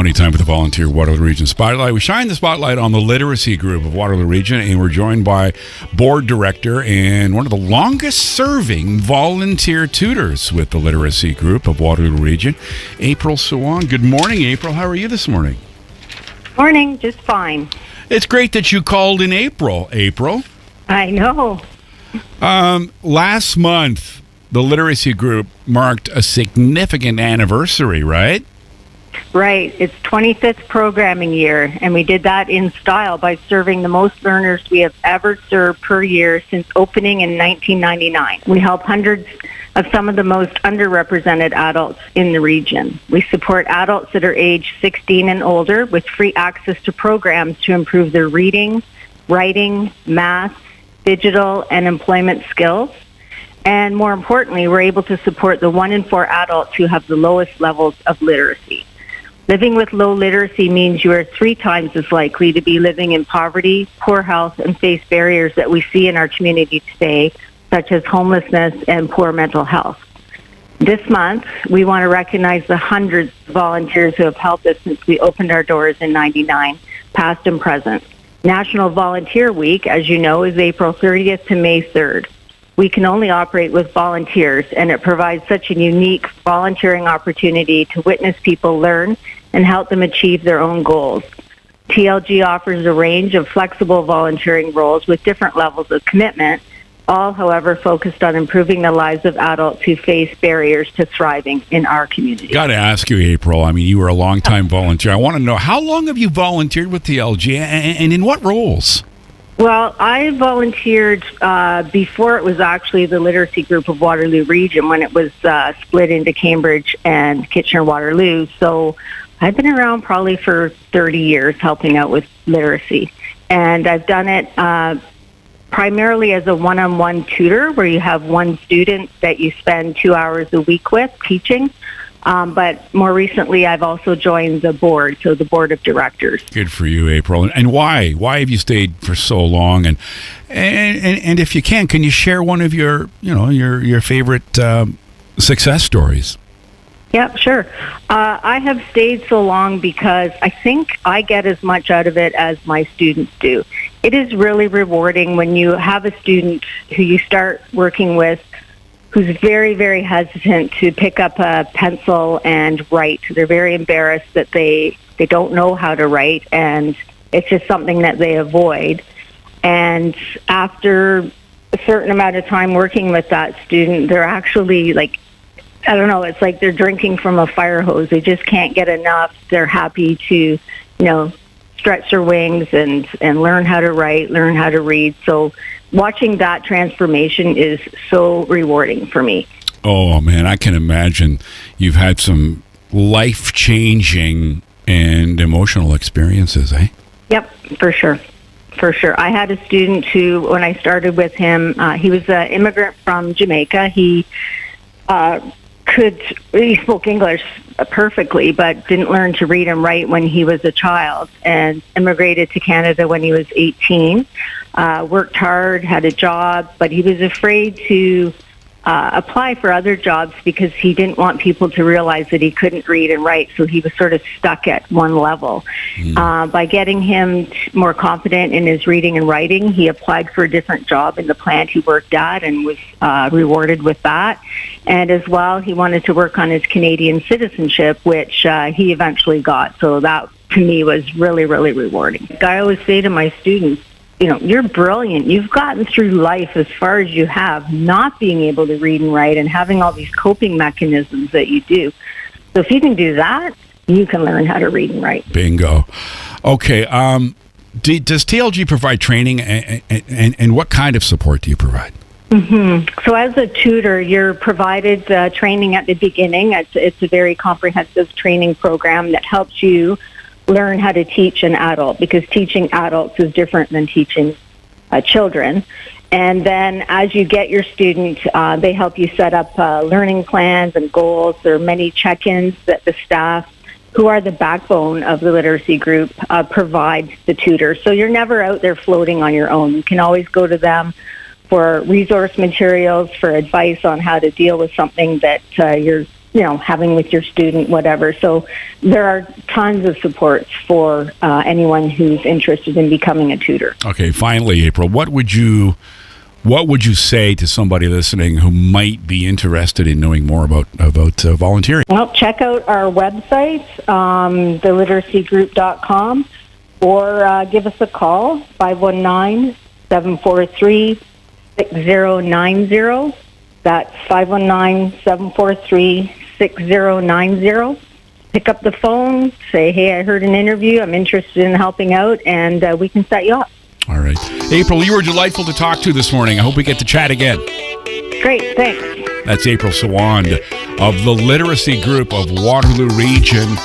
Anytime with the Volunteer Waterloo Region Spotlight. We shine the spotlight on the literacy group of Waterloo Region, and we're joined by board director and one of the longest serving volunteer tutors with the literacy group of Waterloo Region, April Souwand. Good morning, April. How are you this morning? Morning, just fine. It's great that you called in April. I know. Last month, the literacy group marked a significant anniversary, right? Right. It's 25th programming year, and we did that in style by serving the most learners we have ever served per year since opening in 1999. We help hundreds of some of the most underrepresented adults in the region. We support adults that are age 16 and older with free access to programs to improve their reading, writing, math, digital, and employment skills. And more importantly, we're able to support the 1 in 4 adults who have the lowest levels of literacy. Living with low literacy means you are 3 times as likely to be living in poverty, poor health, and face barriers that we see in our community today, such as homelessness and poor mental health. This month, we want to recognize the hundreds of volunteers who have helped us since we opened our doors in '99, past and present. National Volunteer Week, as you know, is April 30th to May 3rd. We can only operate with volunteers, and it provides such a unique volunteering opportunity to witness people learn and help them achieve their own goals. TLG offers a range of flexible volunteering roles with different levels of commitment, all, however, focused on improving the lives of adults who face barriers to thriving in our community. Got to ask you, April, I mean, you were a long-time volunteer. I want to know, how long have you volunteered with TLG, and in what roles? Well, I volunteered before it was actually the literacy group of Waterloo Region, when it was split into Cambridge and Kitchener-Waterloo. So I've been around probably for 30 years helping out with literacy. And I've done it primarily as a one-on-one tutor, where you have one student that you spend 2 hours a week with teaching. But more recently, I've also joined the board, so the board of directors. Good for you, April. And why? Why have you stayed for so long? And if you can you share one of your favorite success stories? Yep, sure. I have stayed so long because I think I get as much out of it as my students do. It is really rewarding when you have a student who you start working with who's very, very hesitant to pick up a pencil and write. They're very embarrassed that they don't know how to write, and it's just something that they avoid. And after a certain amount of time working with that student, they're actually like, I don't know, it's like they're drinking from a fire hose. They just can't get enough. They're happy to, stretch their wings and learn how to write, learn how to read. So watching that transformation is so rewarding for me. Oh, man, I can imagine you've had some life-changing and emotional experiences, eh? Yep, for sure. For sure. I had a student who, when I started with him, he was an immigrant from Jamaica. He spoke English perfectly, but didn't learn to read and write when he was a child, and immigrated to Canada when he was 18. Worked hard, had a job, but he was afraid to apply for other jobs because he didn't want people to realize that he couldn't read and write, so he was sort of stuck at one level. By getting him more confident in his reading and writing, he applied for a different job in the plant he worked at and was rewarded with that. And as well, he wanted to work on his Canadian citizenship, which he eventually got. So that, to me, was really, really rewarding. I always say to my students, you're brilliant. You've gotten through life as far as you have, not being able to read and write and having all these coping mechanisms that you do. So if you can do that, you can learn how to read and write. Bingo. Okay. Does TLG provide training, and what kind of support do you provide? So as a tutor, you're provided training at the beginning. It's a very comprehensive training program that helps you learn how to teach an adult, because teaching adults is different than teaching children. And then as you get your student, they help you set up learning plans and goals. There are many check-ins that the staff, who are the backbone of the literacy group, provide the tutor. So you're never out there floating on your own. You can always go to them for resource materials, for advice on how to deal with something that you're having with your student, whatever. So there are tons of supports for anyone who's interested in becoming a tutor. Okay, finally, April, what would you say to somebody listening who might be interested in knowing more about volunteering? Well, check out our website, theliteracygroup.com, or give us a call, 519-743-6090. That's 519-743-6090. Pick up the phone, say, hey, I heard an interview, I'm interested in helping out, and we can set you up. All right. April, you were delightful to talk to this morning. I hope we get to chat again. Great, thanks. That's April Souwand of the Literacy Group of Waterloo Region.